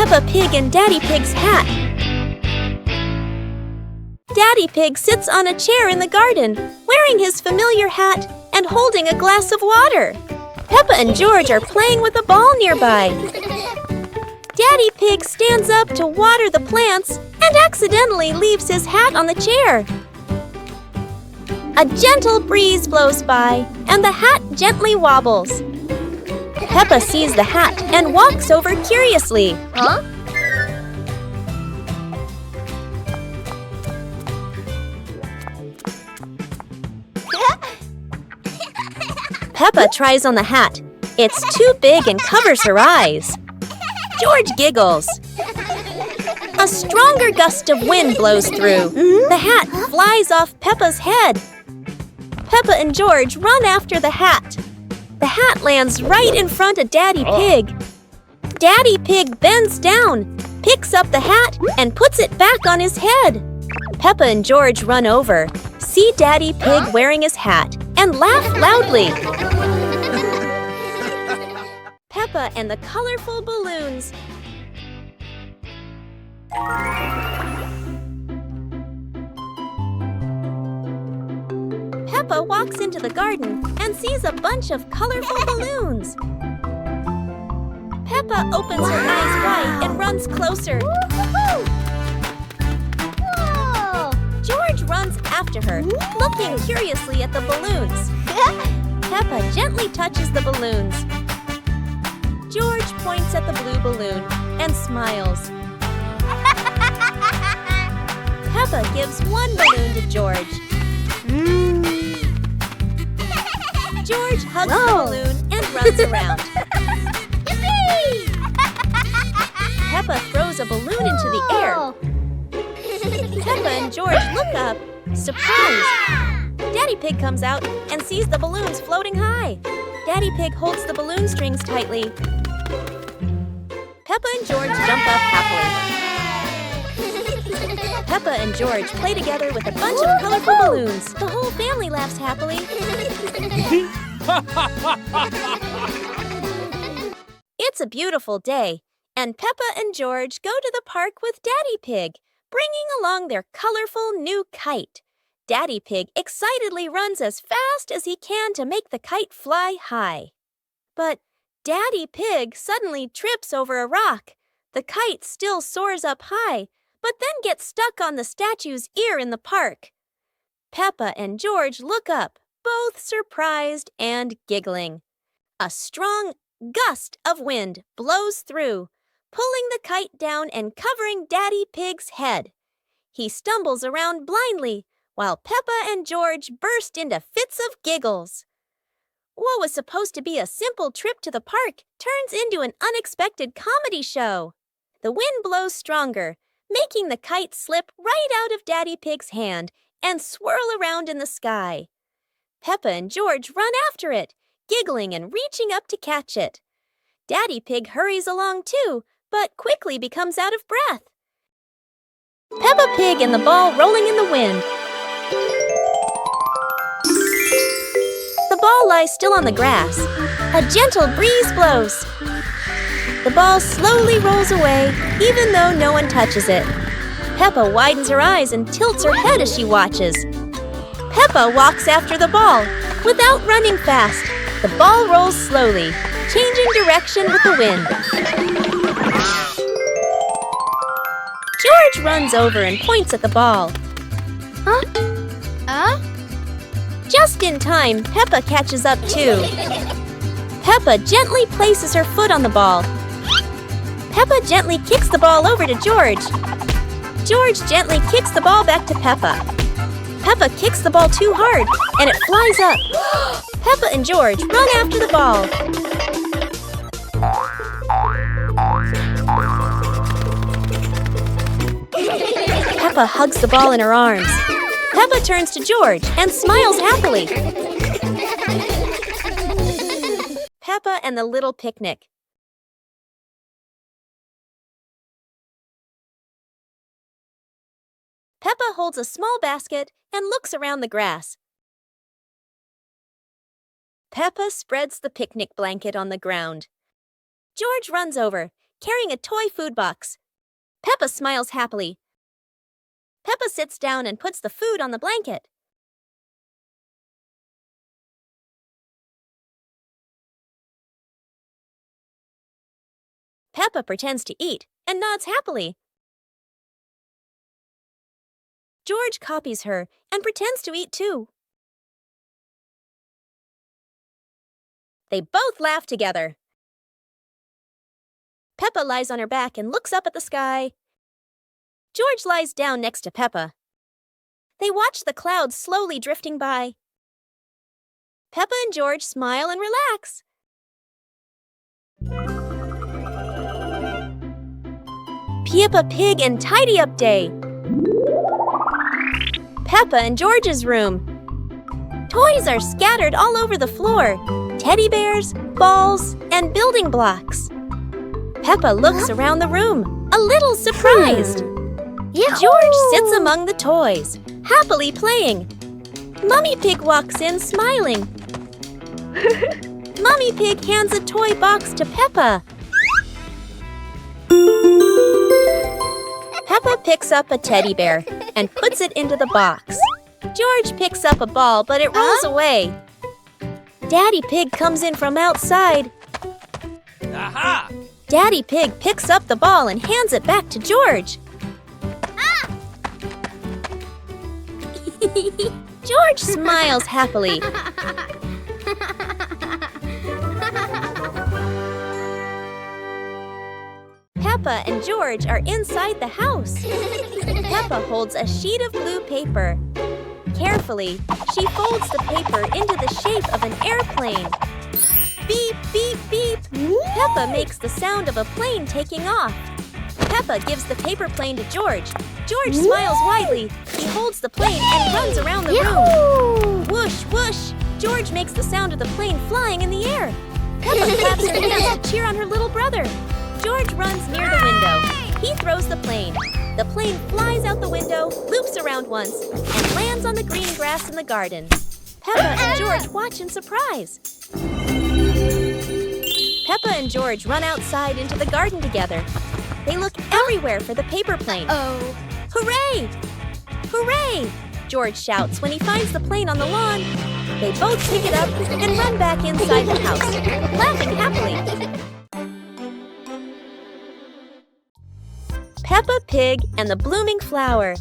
Peppa Pig and Daddy Pig's hat. Daddy Pig sits on a chair in the garden, wearing his familiar hat and holding a glass of water. Peppa and George are playing with a ball nearby. Daddy Pig stands up to water the plants and accidentally leaves his hat on the chair. A gentle breeze blows by and the hat gently wobbles. Peppa sees the hat and walks over curiously. Huh? Peppa tries on the hat. It's too big and covers her eyes. George giggles. A stronger gust of wind blows through. The hat flies off Peppa's head. Peppa and George run after the hat. The hat lands right in front of Daddy Pig. Daddy Pig bends down, picks up the hat, and puts it back on his head. Peppa and George run over, see Daddy Pig wearing his hat, and laugh loudly. Peppa and the colorful balloons. Peppa walks into the garden and sees a bunch of colorful balloons. Peppa opens her eyes wide and runs closer. Whoa! George runs after her, looking curiously at the balloons. Peppa gently touches the balloons. George points at the blue balloon and smiles. Peppa gives one balloon to George. George hugs the balloon and runs around. Peppa throws a balloon into the air. Peppa and George look up, surprised. Daddy Pig comes out and sees the balloons floating high. Daddy Pig holds the balloon strings tightly. Peppa and George jump up happily. Peppa and George play together with a bunch of colorful balloons. The whole family laughs happily. It's a beautiful day, and Peppa and George go to the park with Daddy Pig, bringing along their colorful new kite. Daddy Pig excitedly runs as fast as he can to make the kite fly high. But Daddy Pig suddenly trips over a rock. The kite still soars up high, but then gets stuck on the statue's ear in the park. Peppa and George look up, both surprised and giggling. A strong gust of wind blows through, pulling the kite down and covering Daddy Pig's head. He stumbles around blindly, while Peppa and George burst into fits of giggles. What was supposed to be a simple trip to the park turns into an unexpected comedy show. The wind blows stronger, making the kite slip right out of Daddy Pig's hand and swirl around in the sky. Peppa and George run after it, giggling and reaching up to catch it. Daddy Pig hurries along too, but quickly becomes out of breath. Peppa Pig and the ball rolling in the wind. The ball lies still on the grass. A gentle breeze blows. The ball slowly rolls away, even though no one touches it. Peppa widens her eyes and tilts her head as she watches. Peppa walks after the ball. Without running fast, the ball rolls slowly, changing direction with the wind. George runs over and points at the ball. Huh? Just in time, Peppa catches up too. Peppa gently places her foot on the ball. Peppa gently kicks the ball over to George. George gently kicks the ball back to Peppa. Peppa kicks the ball too hard, and it flies up. Peppa and George run after the ball. Peppa hugs the ball in her arms. Peppa turns to George and smiles happily. Peppa and the Little Picnic. Peppa holds a small basket and looks around the grass. Peppa spreads the picnic blanket on the ground. George runs over, carrying a toy food box. Peppa smiles happily. Peppa sits down and puts the food on the blanket. Peppa pretends to eat and nods happily. George copies her and pretends to eat too. They both laugh together. Peppa lies on her back and looks up at the sky. George lies down next to Peppa. They watch the clouds slowly drifting by. Peppa and George smile and relax. Peppa Pig and Tidy Up Day. Peppa and George's room. Toys are scattered all over the floor. Teddy bears, balls, and building blocks. Peppa looks around the room, a little surprised. George sits among the toys, happily playing. Mummy Pig walks in smiling. Mummy Pig hands a toy box to Peppa. Peppa picks up a teddy bear and puts it into the box. George picks up a ball, but it rolls away. Daddy Pig comes in from outside. Aha! Daddy Pig picks up the ball and hands it back to George. George smiles happily. Peppa and George are inside the house. Peppa holds a sheet of blue paper. Carefully, she folds the paper into the shape of an airplane. Beep, beep, beep. Peppa makes the sound of a plane taking off. Peppa gives the paper plane to George. George smiles widely. He holds the plane and runs around the room. Whoosh, whoosh. George makes the sound of the plane flying in the air. Peppa claps her hands to cheer on her little brother. George runs near the window. He throws the plane. The plane flies out the window, loops around once, and lands on the green grass in the garden. Peppa and George watch in surprise. Peppa and George run outside into the garden together. They look everywhere for the paper plane. Hooray! Hooray! George shouts when he finds the plane on the lawn. They both pick it up and run back inside the house, laughing happily. Peppa Pig and the Blooming Flower.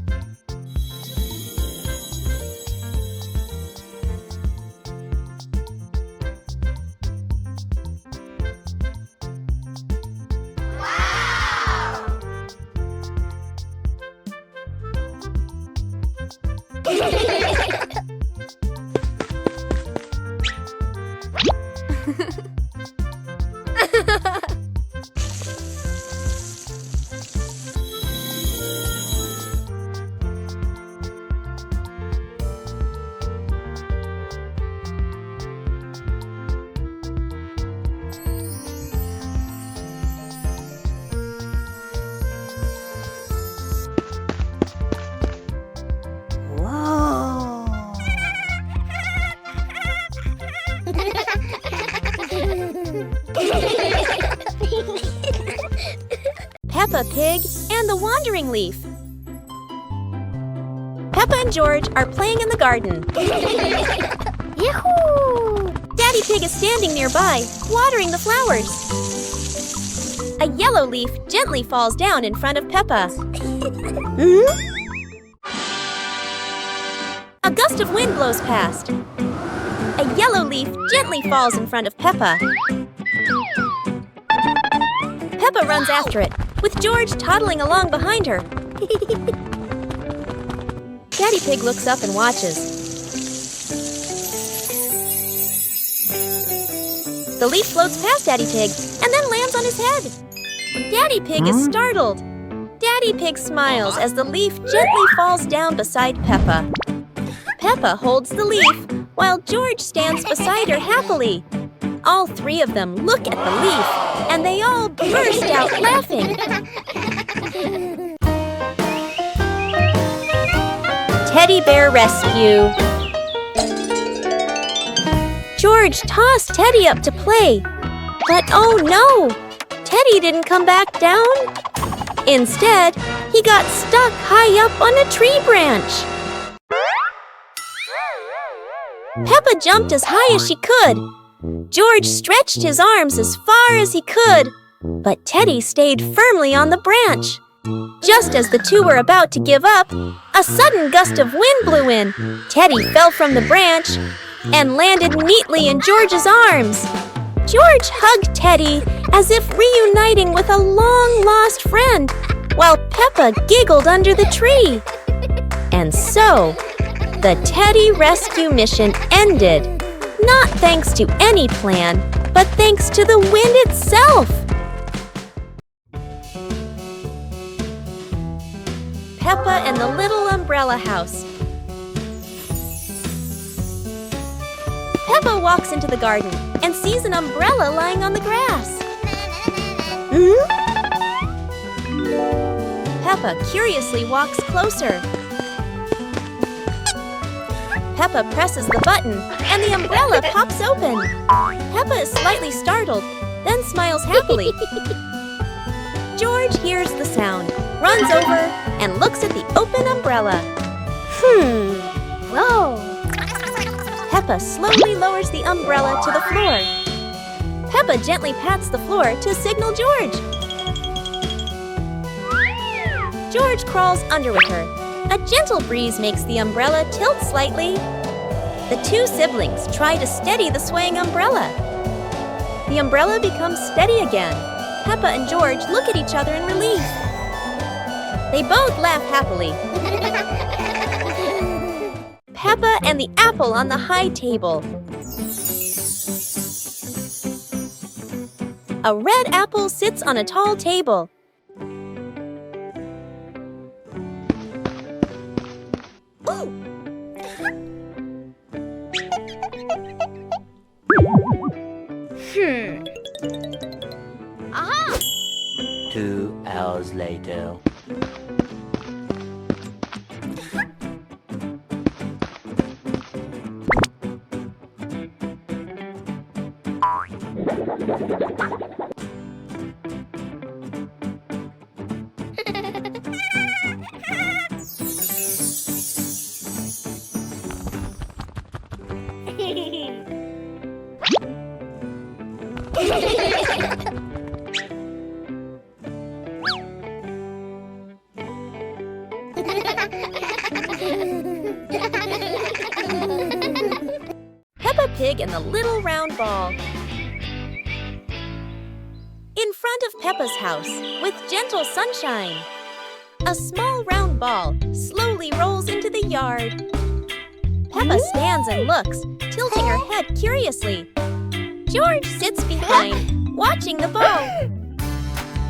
Peppa Pig and the Wandering Leaf. Peppa and George are playing in the garden. Yahoo! Daddy Pig is standing nearby, watering the flowers. A yellow leaf gently falls down in front of Peppa. A gust of wind blows past. A yellow leaf gently falls in front of Peppa. Peppa runs after it, with George toddling along behind her. Daddy Pig looks up and watches. The leaf floats past Daddy Pig and then lands on his head. Daddy Pig is startled. Daddy Pig smiles as the leaf gently falls down beside Peppa. Peppa holds the leaf while George stands beside her happily. All three of them look at the leaf and they all burst out laughing. Teddy Bear Rescue. George tossed Teddy up to play, but oh no! Teddy didn't come back down. Instead, he got stuck high up on a tree branch. Peppa jumped as high as she could. George stretched his arms as far as he could, but Teddy stayed firmly on the branch. Just as the two were about to give up, a sudden gust of wind blew in. Teddy fell from the branch and landed neatly in George's arms. George hugged Teddy as if reuniting with a long-lost friend, while Peppa giggled under the tree. And so, the Teddy rescue mission ended, not thanks to any plan, but thanks to the wind itself. Peppa and the Little Umbrella House. Peppa walks into the garden and sees an umbrella lying on the grass. Peppa curiously walks closer. Peppa presses the button and the umbrella pops open. Peppa is slightly startled, then smiles happily. George hears the sound, runs over, and looks at the open umbrella. Whoa! Peppa slowly lowers the umbrella to the floor. Peppa gently pats the floor to signal George. George crawls under with her. A gentle breeze makes the umbrella tilt slightly. The two siblings try to steady the swaying umbrella. The umbrella becomes steady again. Peppa and George look at each other in relief. They both laugh happily. Peppa and the apple on the high table. A red apple sits on a tall table. Ooh! Aha! 2 hours later. Peppa Pig and the Little Round Ball. In front of Peppa's house, with gentle sunshine, a small round ball slowly rolls into the yard. Peppa stands and looks, tilting her head curiously. George sits behind, watching the ball.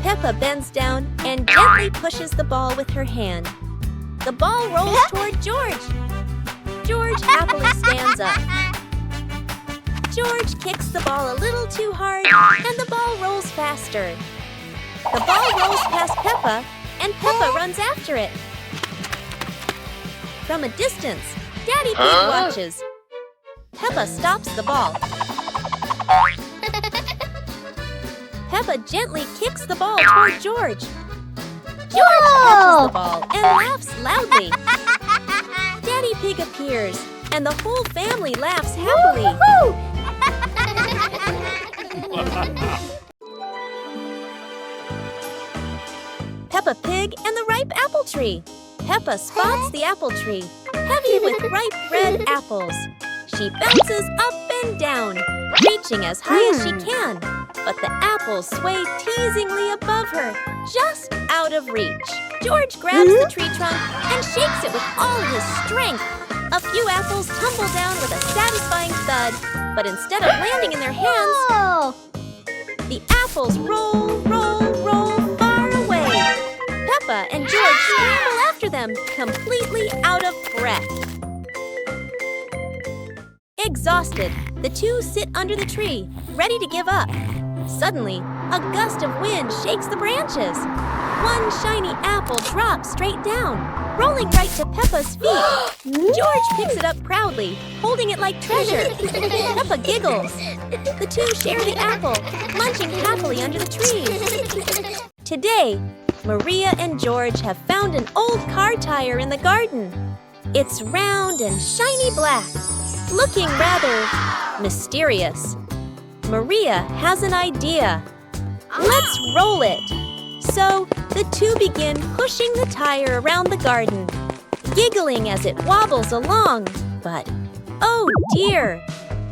Peppa bends down and gently pushes the ball with her hand. The ball rolls toward George. George happily stands up. George kicks the ball a little too hard, and the ball rolls faster. The ball rolls past Peppa, and Peppa runs after it. From a distance, Daddy Pig watches. Peppa stops the ball. Peppa gently kicks the ball toward George. George catches the ball and laughs loudly. Daddy Pig appears, and the whole family laughs happily. Peppa Pig and the ripe apple tree. Peppa spots the apple tree, heavy with ripe red apples. She bounces up and down, reaching as high as she can. But the apples sway teasingly above her, just out of reach. George grabs the tree trunk and shakes it with all his strength. A few apples tumble down with a satisfying thud, but instead of landing in their hands, the apples roll, roll, roll far away. Peppa and George scramble after them, completely out of breath. Exhausted, the two sit under the tree, ready to give up. Suddenly, a gust of wind shakes the branches. One shiny apple drops straight down. rolling right to Peppa's feet. George picks it up proudly, holding it like treasure. Peppa giggles. The two share the apple, munching happily under the tree. Today, Maria and George have found an old car tire in the garden. It's round and shiny black, looking rather mysterious. Maria has an idea. Let's roll it. So the two begin pushing the tire around the garden, giggling as it wobbles along. But, oh dear,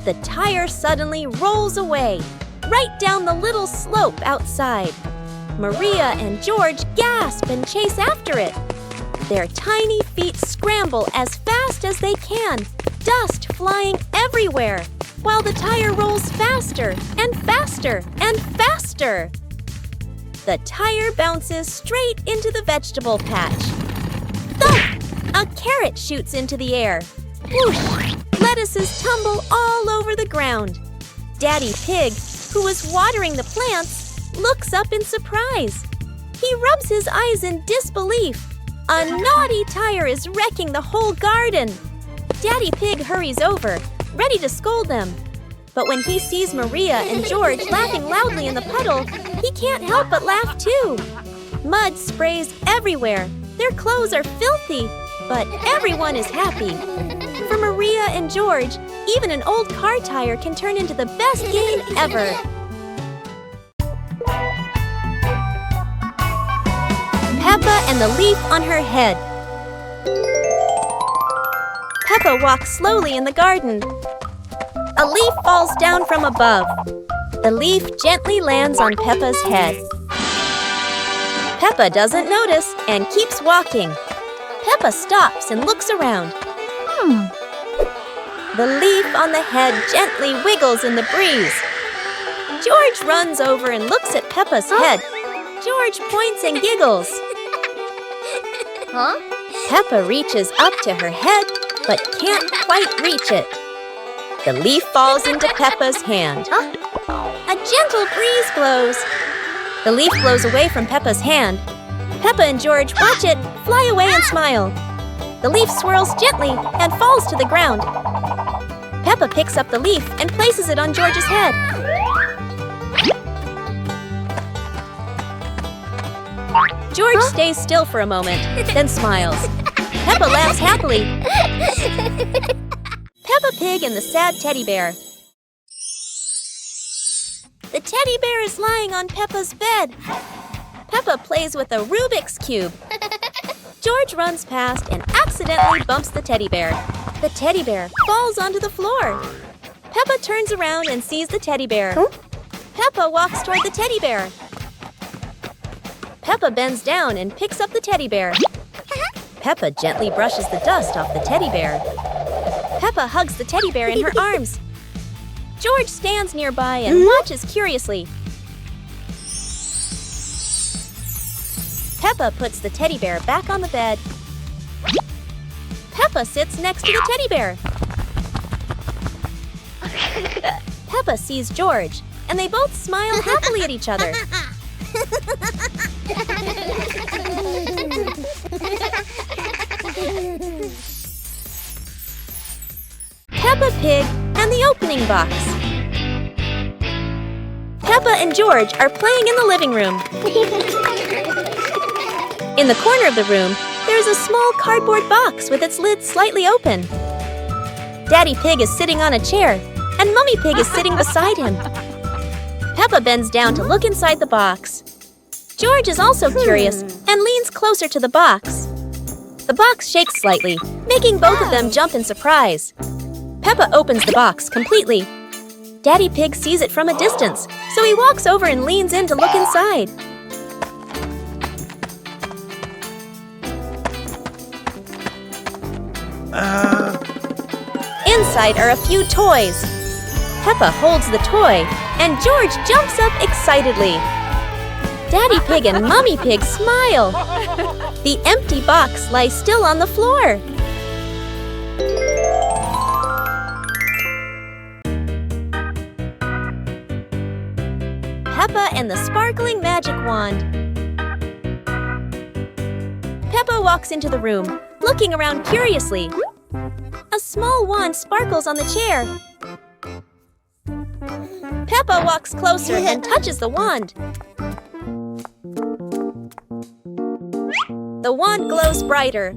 the tire suddenly rolls away, right down the little slope outside. Maria and George gasp and chase after it. Their tiny feet scramble as fast as they can, dust flying everywhere, while the tire rolls faster and faster and faster. The tire bounces straight into the vegetable patch. Thump! A carrot shoots into the air. Whoosh! Lettuces tumble all over the ground. Daddy Pig, who was watering the plants, looks up in surprise. He rubs his eyes in disbelief. A naughty tire is wrecking the whole garden. Daddy Pig hurries over, ready to scold them. But when he sees Maria and George laughing loudly in the puddle, he can't help but laugh too. Mud sprays everywhere. Their clothes are filthy, but everyone is happy. For Maria and George, even an old car tire can turn into the best game ever. Peppa and the leaf on her head. Peppa walks slowly in the garden. A leaf falls down from above. The leaf gently lands on Peppa's head. Peppa doesn't notice and keeps walking. Peppa stops and looks around. The leaf on the head gently wiggles in the breeze. George runs over and looks at Peppa's head. George points and giggles. Peppa reaches up to her head, but can't quite reach it. The leaf falls into Peppa's hand. A gentle breeze blows. The leaf blows away from Peppa's hand. Peppa and George watch it fly away and smile. The leaf swirls gently and falls to the ground. Peppa picks up the leaf and places it on George's head. George stays still for a moment, then smiles. Peppa laughs happily. Peppa Pig and the sad teddy bear. The teddy bear is lying on Peppa's bed. Peppa plays with a Rubik's Cube. George runs past and accidentally bumps the teddy bear. The teddy bear falls onto the floor. Peppa turns around and sees the teddy bear. Peppa walks toward the teddy bear. Peppa bends down and picks up the teddy bear. Peppa gently brushes the dust off the teddy bear. Peppa hugs the teddy bear in her arms. George stands nearby and watches curiously. Peppa puts the teddy bear back on the bed. Peppa sits next to the teddy bear. Peppa sees George, and they both smile happily at each other. Peppa Pig and the opening box. Peppa and George are playing in the living room. In the corner of the room, there is a small cardboard box with its lid slightly open. Daddy Pig is sitting on a chair, and Mummy Pig is sitting beside him. Peppa bends down to look inside the box. George is also curious and leans closer to the box. The box shakes slightly, making both of them jump in surprise. Peppa opens the box completely. Daddy Pig sees it from a distance, so he walks over and leans in to look inside. Inside are a few toys. Peppa holds the toy, and George jumps up excitedly. Daddy Pig and Mummy Pig smile. The empty box lies still on the floor. Peppa and the sparkling magic wand. Peppa walks into the room, looking around curiously. A small wand sparkles on the chair. Peppa walks closer and touches the wand. The wand glows brighter.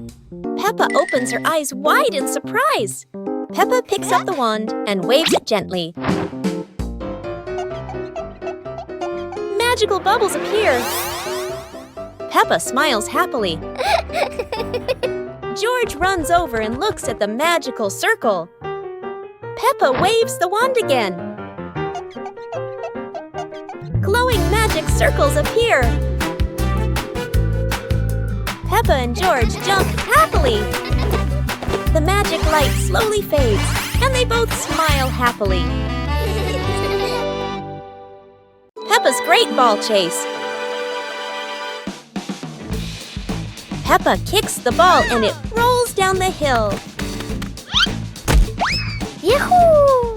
Peppa opens her eyes wide in surprise. Peppa picks up the wand and waves it gently. Magical bubbles appear. Peppa smiles happily. George runs over and looks at the magical circle. Peppa waves the wand again. Glowing magic circles appear. Peppa and George jump happily. The magic light slowly fades, and they both smile happily. Peppa's great ball chase. Peppa kicks the ball and it rolls down the hill. Yahoo!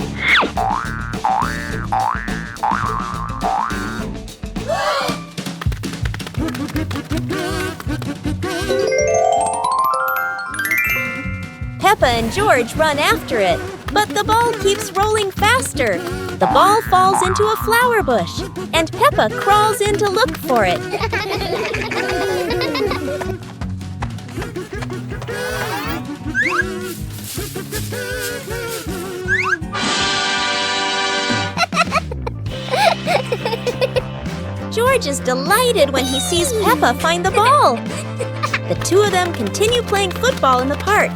Peppa and George run after it, but the ball keeps rolling faster. The ball falls into a flower bush, and Peppa crawls in to look for it. George is delighted when he sees Peppa find the ball. The two of them continue playing football in the park.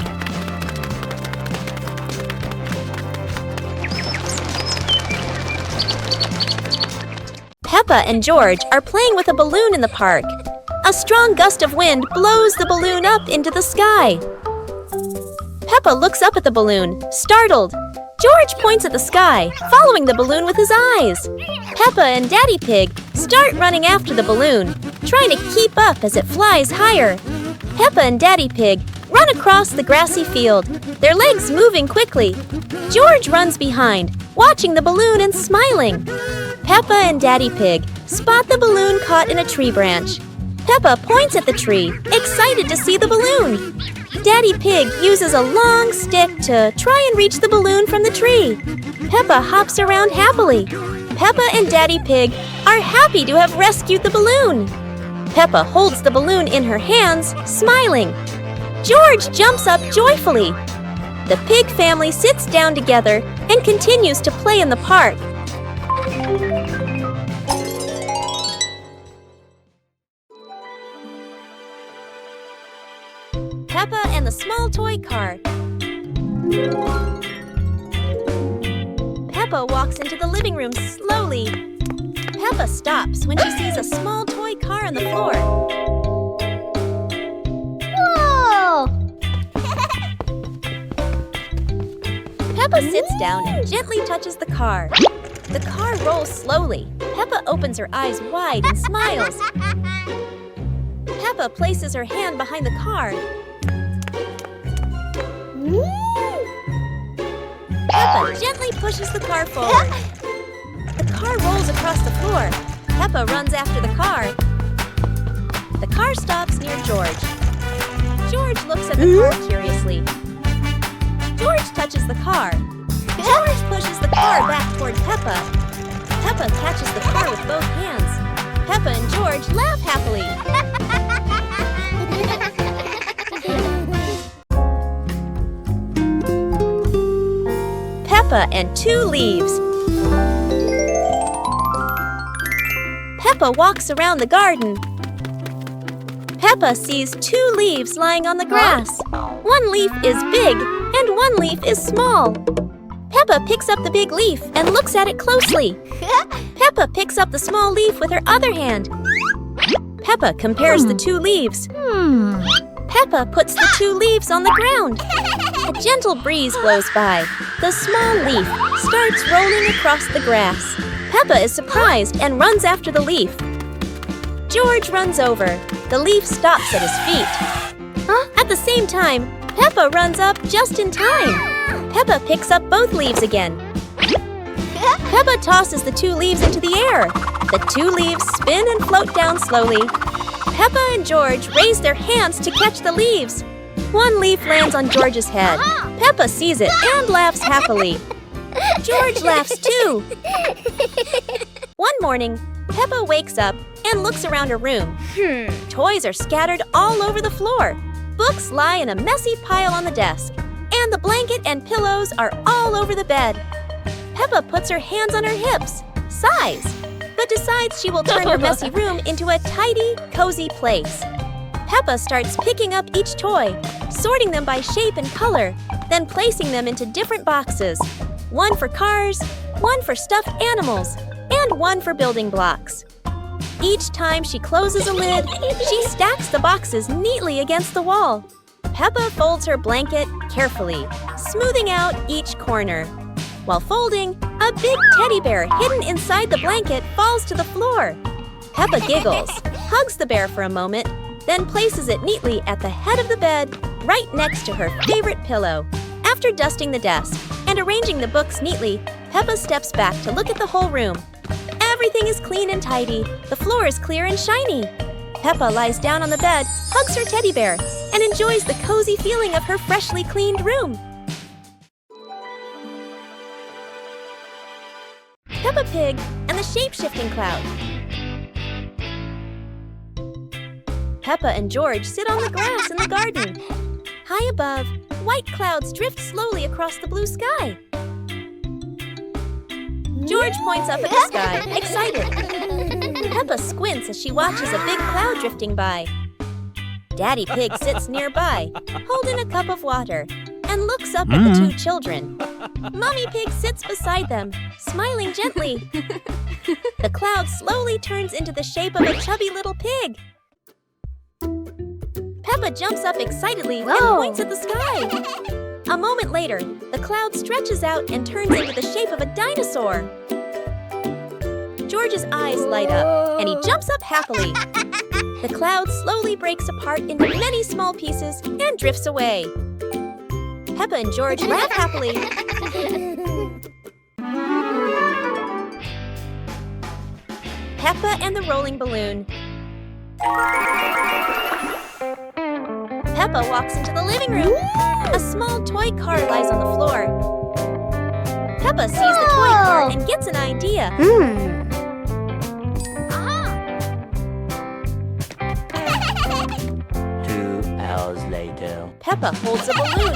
Peppa and George are playing with a balloon in the park. A strong gust of wind blows the balloon up into the sky. Peppa looks up at the balloon, startled. George points at the sky, following the balloon with his eyes. Peppa and Daddy Pig start running after the balloon, trying to keep up as it flies higher. Peppa and Daddy Pig run across the grassy field, their legs moving quickly. George runs behind, watching the balloon and smiling. Peppa and Daddy Pig spot the balloon caught in a tree branch. Peppa points at the tree, excited to see the balloon. Daddy Pig uses a long stick to try and reach the balloon from the tree. Peppa hops around happily. Peppa and Daddy Pig are happy to have rescued the balloon. Peppa holds the balloon in her hands, smiling. George jumps up joyfully. The pig family sits down together and continues to play in the park. Peppa and the small toy car. Peppa walks into the living room slowly. Peppa stops when she sees a small toy car on the floor. Whoa! Peppa sits down and gently touches the car. The car rolls slowly. Peppa opens her eyes wide and smiles. Peppa places her hand behind the car. Peppa gently pushes the car forward. The car rolls across the floor. Peppa runs after the car. The car stops near George. George looks at the car curiously. George touches the car. George pushes the car back toward Peppa. Peppa catches the car with both hands. Peppa and George laugh happily. Peppa and two leaves. Peppa walks around the garden. Peppa sees two leaves lying on the grass. One leaf is big and one leaf is small. Peppa picks up the big leaf and looks at it closely. Peppa picks up the small leaf with her other hand. Peppa compares the two leaves. Peppa puts the two leaves on the ground. A gentle breeze blows by. The small leaf starts rolling across the grass. Peppa is surprised and runs after the leaf. George runs over. The leaf stops at his feet. At the same time, Peppa runs up just in time. Peppa picks up both leaves again. Peppa tosses the two leaves into the air. The two leaves spin and float down slowly. Peppa and George raise their hands to catch the leaves. One leaf lands on George's head. Peppa sees it and laughs happily. George laughs too. One morning, Peppa wakes up and looks around her room. Toys are scattered all over the floor. Books lie in a messy pile on the desk. And the blanket and pillows are all over the bed. Peppa puts her hands on her hips, sighs, but decides she will turn her messy room into a tidy, cozy place. Peppa starts picking up each toy, sorting them by shape and color, then placing them into different boxes. One for cars, one for stuffed animals, and one for building blocks. Each time she closes a lid, she stacks the boxes neatly against the wall. Peppa folds her blanket carefully, smoothing out each corner. While folding, a big teddy bear hidden inside the blanket falls to the floor. Peppa giggles, hugs the bear for a moment, then places it neatly at the head of the bed, right next to her favorite pillow. After dusting the desk and arranging the books neatly, Peppa steps back to look at the whole room. Everything is clean and tidy. The floor is clear and shiny. Peppa lies down on the bed, hugs her teddy bear, and enjoys the cozy feeling of her freshly cleaned room. Peppa Pig and the Shape-Shifting Cloud. Peppa and George sit on the grass in the garden. High above, white clouds drift slowly across the blue sky. George points up at the sky, excited. Peppa squints as she watches a big cloud drifting by. Daddy Pig sits nearby, holding a cup of water, and looks up at the two children. Mommy Pig sits beside them, smiling gently. The cloud slowly turns into the shape of a chubby little pig. Peppa jumps up excitedly and points at the sky. A moment later, the cloud stretches out and turns into the shape of a dinosaur. George's eyes light up, and he jumps up happily. The cloud slowly breaks apart into many small pieces and drifts away. Peppa and George laugh happily. Peppa and the Rolling Balloon. Peppa walks into the living room. A small toy car lies on the floor. Peppa sees the toy car and gets an idea. 2 hours later. Peppa holds a balloon.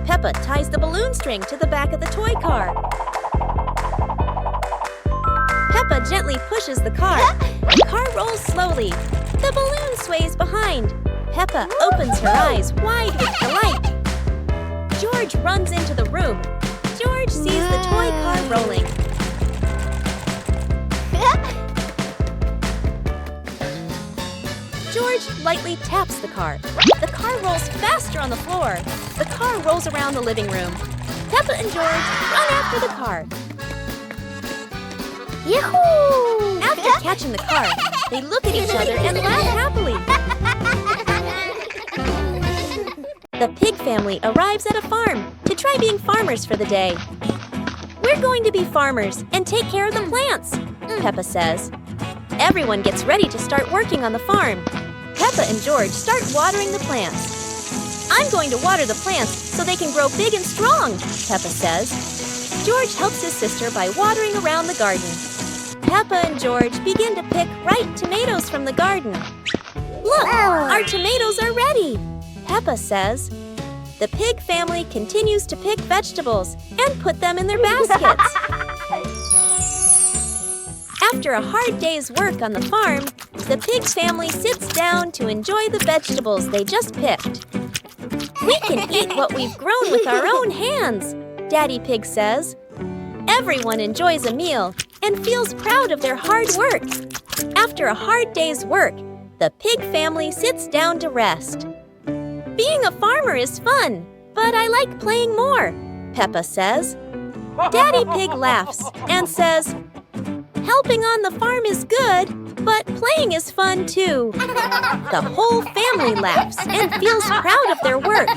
Peppa ties the balloon string to the back of the toy car. Peppa gently pushes the car. The car rolls slowly. The balloon sways behind. Peppa opens her eyes wide with delight. George runs into the room. George sees the toy car rolling. George lightly taps the car. The car rolls faster on the floor. The car rolls around the living room. Peppa and George run after the car. Yahoo! After catching the car, they look at each other and laugh happily. The pig family arrives at a farm to try being farmers for the day. We're going to be farmers and take care of the plants, Peppa says. Everyone gets ready to start working on the farm. Peppa and George start watering the plants. I'm going to water the plants so they can grow big and strong, Peppa says. George helps his sister by watering around the garden. Peppa and George begin to pick ripe tomatoes from the garden. Look, our tomatoes are ready, Peppa says. The pig family continues to pick vegetables and put them in their baskets. After a hard day's work on the farm, the pig family sits down to enjoy the vegetables they just picked. We can eat what we've grown with our own hands, Daddy Pig says. Everyone enjoys a meal and feels proud of their hard work. After a hard day's work, the pig family sits down to rest. Being a farmer is fun, but I like playing more, Peppa says. Daddy Pig laughs and says, helping on the farm is good, but playing is fun too. The whole family laughs and feels proud of their work.